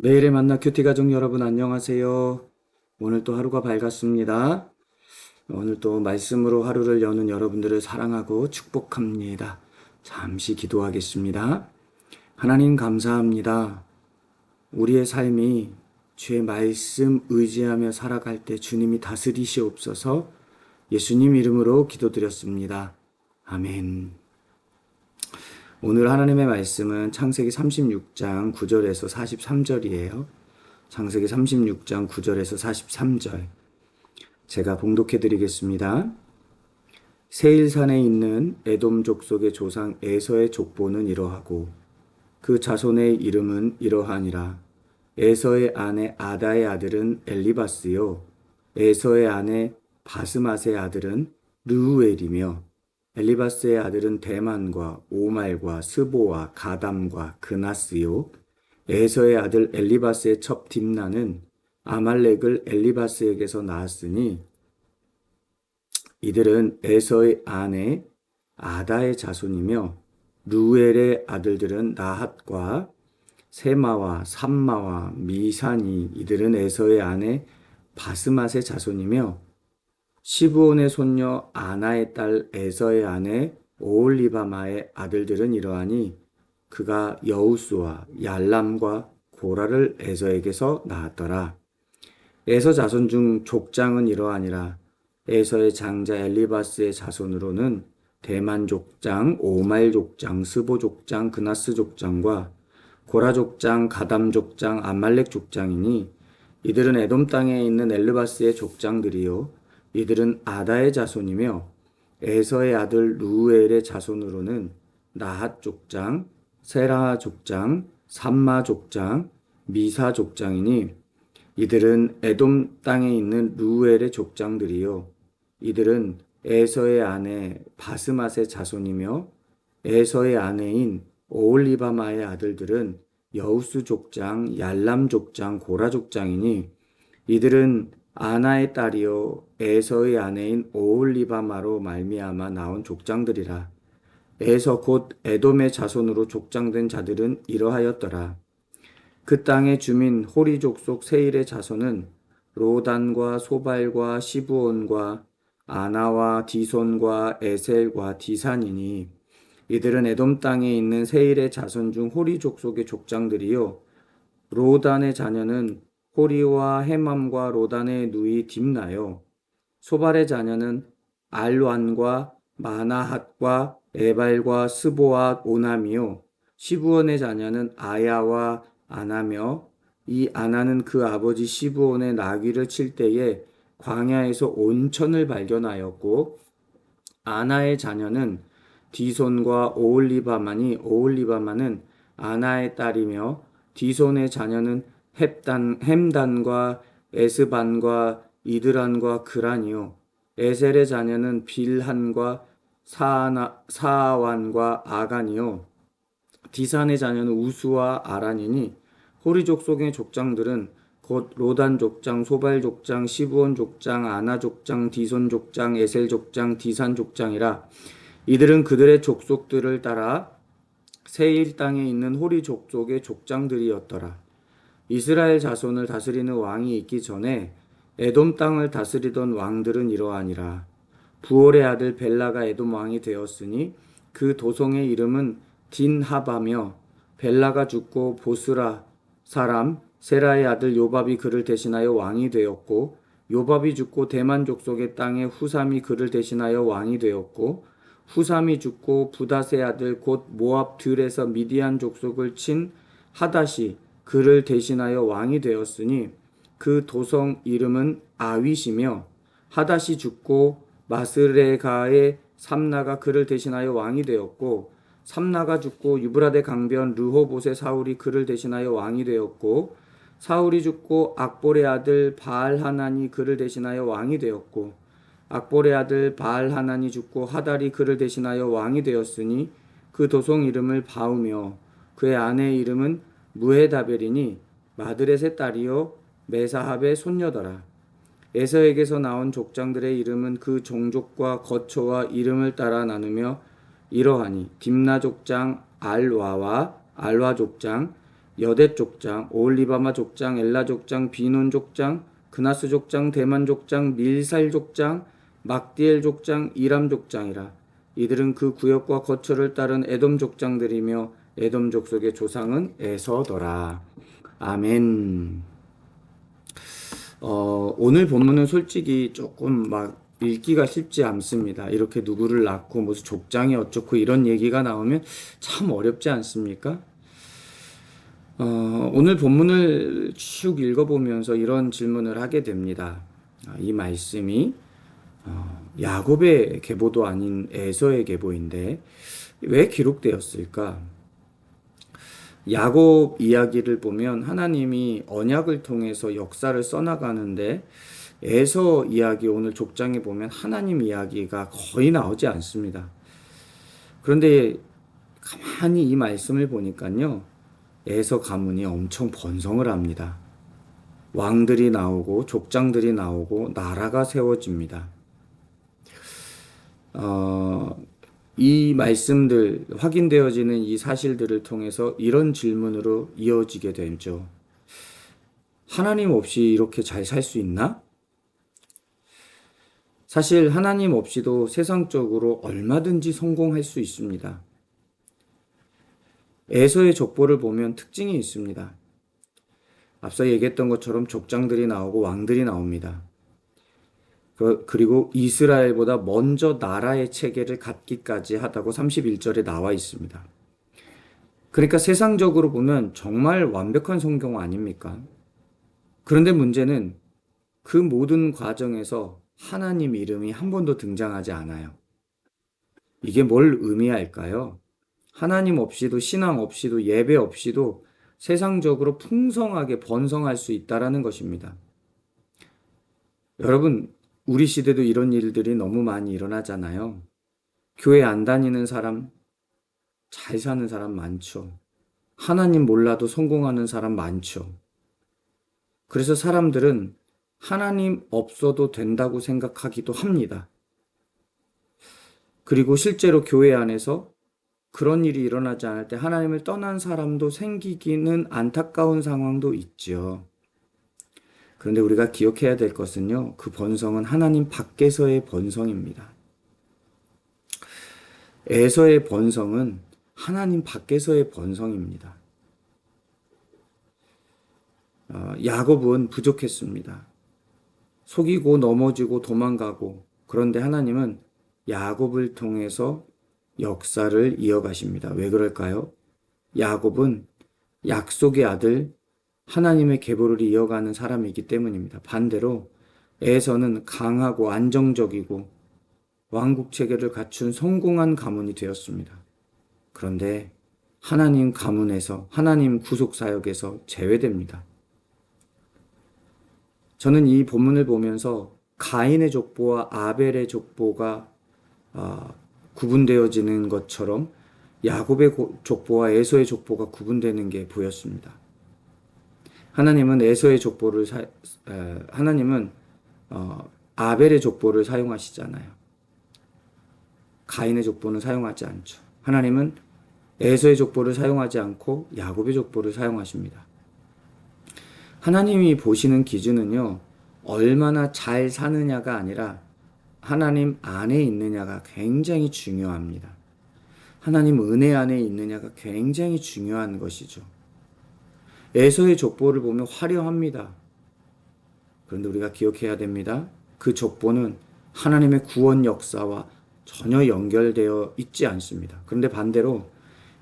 매일의 만나 큐티 가족 여러분 안녕하세요. 오늘 또 하루가 밝았습니다. 오늘 또 말씀으로 하루를 여는 여러분들을 사랑하고 축복합니다. 잠시 기도하겠습니다. 하나님 감사합니다. 우리의 삶이 주의 말씀 의지하며 살아갈 때 주님이 다스리시옵소서. 예수님 이름으로 기도드렸습니다. 아멘. 오늘 하나님의 말씀은 창세기 36장 9절에서 43절이에요. 창세기 36장 9절에서 43절. 제가 봉독해 드리겠습니다. 세일산에 있는 에돔 족속의 조상 에서의 족보는 이러하고 그 자손의 이름은 이러하니라. 에서의 아내 아다의 아들은 엘리바스요. 에서의 아내 바스맛의 아들은 르우엘이며 엘리바스의 아들은 대만과 오말과 스보와 가담과 그나스요. 에서의 아들 엘리바스의 첩 딥나는 아말렉을 엘리바스에게서 낳았으니 이들은 에서의 아내 아다의 자손이며 루엘의 아들들은 나핫과 세마와 삼마와 미사니 이들은 에서의 아내 바스맛의 자손이며 시브온의 손녀 아나의 딸 에서의 아내 오홀리바마의 아들들은 이러하니 그가 여우스와 얄람과 고라를 에서에게서 낳았더라. 에서 자손 중 족장은 이러하니라. 에서의 장자 엘리바스의 자손으로는 대만 족장, 오말 족장, 스보 족장, 그나스 족장과 고라 족장, 가담 족장, 아말렉 족장이니 이들은 에돔 땅에 있는 엘르바스의 족장들이요. 이들은 아다의 자손이며 에서의 아들 루엘의 자손으로는 나핫 족장, 세라 족장, 삼마 족장, 미사 족장이니 이들은 에돔 땅에 있는 루엘의 족장들이요. 이들은 에서의 아내 바스맛의 자손이며 에서의 아내인 오홀리바마의 아들들은 여우스 족장, 얄람 족장, 고라 족장이니 이들은 아나의 딸이요 에서의 아내인 오홀리바마로 말미암아 나온 족장들이라. 에서 곧 에돔의 자손으로 족장된 자들은 이러하였더라. 그 땅의 주민 호리 족속 세일의 자손은 로단과 소발과 시브온과 아나와 디손과 에셀과 디산이니 이들은 에돔 땅에 있는 세일의 자손 중 호리 족속의 족장들이요. 로단의 자녀는 호리와 헤맘과 로단의 누이 딥나요. 소발의 자녀는 알완과 마나핫과 에발과 스보와 오남이요. 시브온의 자녀는 아야와 아나며 이 아나는 그 아버지 시브온의 나귀를 칠 때에 광야에서 온천을 발견하였고 아나의 자녀는 디손과 오홀리바마니 오홀리바마는 아나의 딸이며 디손의 자녀는 햄단과 에스반과 이드란과 그란이요. 에셀의 자녀는 빌한과 사아완과 아간이요. 디산의 자녀는 우수와 아란이니 호리 족속의 족장들은 곧 로단 족장, 소발 족장, 시브온 족장, 아나 족장, 디손 족장, 에셀 족장, 디산 족장이라. 이들은 그들의 족속들을 따라 세일 땅에 있는 호리 족속의 족장들이었더라. 이스라엘 자손을 다스리는 왕이 있기 전에 에돔 땅을 다스리던 왕들은 이러하니라. 부올의 아들 벨라가 에돔 왕이 되었으니 그 도성의 이름은 딘하바며 벨라가 죽고 보스라 사람 세라의 아들 요밥이 그를 대신하여 왕이 되었고 요밥이 죽고 대만 족속의 땅에 후삼이 그를 대신하여 왕이 되었고 후삼이 죽고 부닷의 아들 곧 모압 들에서 미디안 족속을 친 하닷이 그를 대신하여 왕이 되었으니 그 도성 이름은 아윗이며 하닷이 죽고 마스레가의 삼나가 그를 대신하여 왕이 되었고 삼나가 죽고 유브라데 강변 르호봇의 사울이 그를 대신하여 왕이 되었고 사울이 죽고 악볼의 아들 바알하난이 그를 대신하여 왕이 되었고 악볼의 아들 바알하난이 죽고 하달이 그를 대신하여 왕이 되었으니 그 도성 이름을 바우며 그의 아내의 이름은 무헤다벨이니 마드렛의 딸이요 메사합의 손녀더라. 에서에게서 나온 족장들의 이름은 그 종족과 거처와 이름을 따라 나누며 이러하니 딥나 족장 알와와 알와 족장 여대 족장, 오홀리바마 족장, 엘라 족장, 비논 족장, 그나스 족장, 대만 족장, 밀살 족장, 막디엘 족장, 이람 족장이라. 이들은 그 구역과 거처를 따른 에돔 족장들이며 에돔 족속의 조상은 에서더라. 아멘. 오늘 본문은 솔직히 조금 막 읽기가 쉽지 않습니다. 이렇게 누구를 낳고 무슨 족장이 어쩌고 이런 얘기가 나오면 참 어렵지 않습니까? 오늘 본문을 쭉 읽어보면서 이런 질문을 하게 됩니다. 이 말씀이 야곱의 계보도 아닌 에서의 계보인데 왜 기록되었을까? 야곱 이야기를 보면 하나님이 언약을 통해서 역사를 써나가는데 에서 이야기 오늘 족장에 보면 하나님 이야기가 거의 나오지 않습니다. 그런데 가만히 이 말씀을 보니까요. 에서 가문이 엄청 번성을 합니다. 왕들이 나오고 족장들이 나오고 나라가 세워집니다. 이 말씀들 확인되어지는 이 사실들을 통해서 이런 질문으로 이어지게 되죠. 하나님 없이 이렇게 잘 살 수 있나? 사실 하나님 없이도 세상적으로 얼마든지 성공할 수 있습니다. 에서의 족보를 보면 특징이 있습니다. 앞서 얘기했던 것처럼 족장들이 나오고 왕들이 나옵니다. 그리고 이스라엘보다 먼저 나라의 체계를 갖기까지 하다고 31절에 나와 있습니다. 그러니까 세상적으로 보면 정말 완벽한 성경 아닙니까? 그런데 문제는 그 모든 과정에서 하나님 이름이 한 번도 등장하지 않아요. 이게 뭘 의미할까요? 하나님 없이도 신앙 없이도 예배 없이도 세상적으로 풍성하게 번성할 수 있다라는 것입니다. 여러분, 우리 시대도 이런 일들이 너무 많이 일어나잖아요. 교회 안 다니는 사람, 잘 사는 사람 많죠. 하나님 몰라도 성공하는 사람 많죠. 그래서 사람들은 하나님 없어도 된다고 생각하기도 합니다. 그리고 실제로 교회 안에서 그런 일이 일어나지 않을 때 하나님을 떠난 사람도 생기기는 안타까운 상황도 있죠. 그런데 우리가 기억해야 될 것은요, 그 번성은 하나님 밖에서의 번성입니다. 에서의 번성은 하나님 밖에서의 번성입니다. 야곱은 부족했습니다. 속이고 넘어지고 도망가고, 그런데 하나님은 야곱을 통해서 역사를 이어가십니다. 왜 그럴까요? 야곱은 약속의 아들, 하나님의 계보를 이어가는 사람이기 때문입니다. 반대로 에서는 강하고 안정적이고 왕국 체계를 갖춘 성공한 가문이 되었습니다. 그런데 하나님 가문에서 하나님 구속 사역에서 제외됩니다. 저는 이 본문을 보면서 가인의 족보와 아벨의 족보가 구분되어지는 것처럼 야곱의 족보와 에서의 족보가 구분되는 게 보였습니다. 하나님은 에서의 족보를 하나님은 아벨의 족보를 사용하시잖아요. 가인의 족보는 사용하지 않죠. 하나님은 에서의 족보를 사용하지 않고 야곱의 족보를 사용하십니다. 하나님이 보시는 기준은요, 얼마나 잘 사느냐가 아니라 하나님 안에 있느냐가 굉장히 중요합니다. 하나님 은혜 안에 있느냐가 굉장히 중요한 것이죠. 에서의 족보를 보면 화려합니다. 그런데 우리가 기억해야 됩니다. 그 족보는 하나님의 구원 역사와 전혀 연결되어 있지 않습니다. 그런데 반대로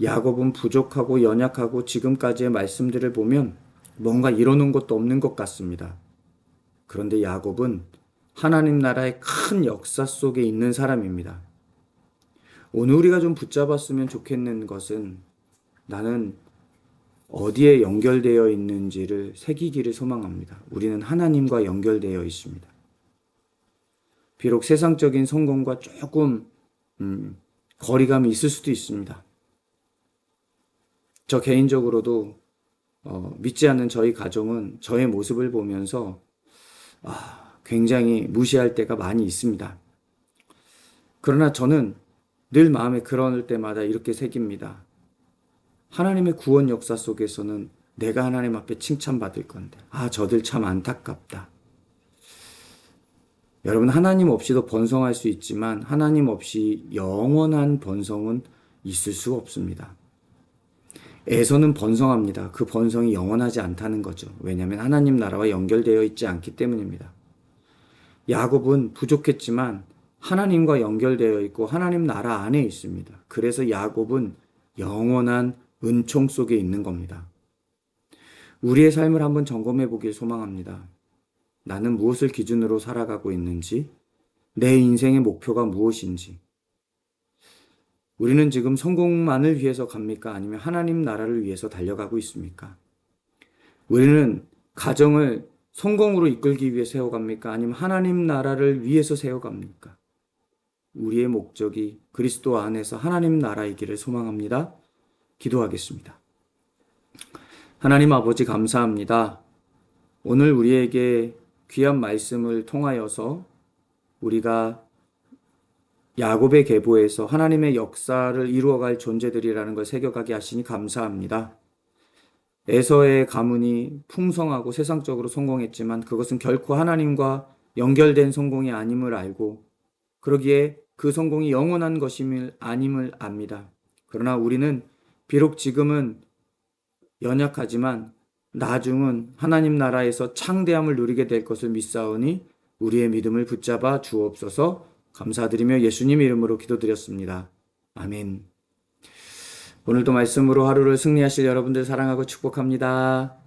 야곱은 부족하고 연약하고 지금까지의 말씀들을 보면 뭔가 이뤄놓은 것도 없는 것 같습니다. 그런데 야곱은 하나님 나라의 큰 역사 속에 있는 사람입니다. 오늘 우리가 좀 붙잡았으면 좋겠는 것은 나는 어디에 연결되어 있는지를 새기기를 소망합니다. 우리는 하나님과 연결되어 있습니다. 비록 세상적인 성공과 조금 거리감이 있을 수도 있습니다. 저 개인적으로도 믿지 않는 저희 가정은 저의 모습을 보면서 굉장히 무시할 때가 많이 있습니다. 그러나 저는 늘 마음에 그럴 때마다 이렇게 새깁니다. 하나님의 구원 역사 속에서는 내가 하나님 앞에 칭찬받을 건데, 저들 참 안타깝다. 여러분, 하나님 없이도 번성할 수 있지만 하나님 없이 영원한 번성은 있을 수 없습니다. 에서는 번성합니다. 그 번성이 영원하지 않다는 거죠. 왜냐하면 하나님 나라와 연결되어 있지 않기 때문입니다. 야곱은 부족했지만 하나님과 연결되어 있고 하나님 나라 안에 있습니다. 그래서 야곱은 영원한 은총 속에 있는 겁니다. 우리의 삶을 한번 점검해 보길 소망합니다. 나는 무엇을 기준으로 살아가고 있는지, 내 인생의 목표가 무엇인지, 우리는 지금 성공만을 위해서 갑니까? 아니면 하나님 나라를 위해서 달려가고 있습니까? 우리는 가정을 성공으로 이끌기 위해 세워갑니까? 아니면 하나님 나라를 위해서 세워갑니까? 우리의 목적이 그리스도 안에서 하나님 나라이기를 소망합니다. 기도하겠습니다. 하나님 아버지 감사합니다. 오늘 우리에게 귀한 말씀을 통하여서 우리가 야곱의 계보에서 하나님의 역사를 이루어갈 존재들이라는 걸 새겨가게 하시니 감사합니다. 에서의 가문이 풍성하고 세상적으로 성공했지만 그것은 결코 하나님과 연결된 성공이 아님을 알고, 그러기에 그 성공이 영원한 것임을 아님을 압니다. 그러나 우리는 비록 지금은 연약하지만 나중은 하나님 나라에서 창대함을 누리게 될 것을 믿사오니 우리의 믿음을 붙잡아 주옵소서. 감사드리며 예수님 이름으로 기도드렸습니다. 아멘. 오늘도 말씀으로 하루를 승리하실 여러분들 사랑하고 축복합니다.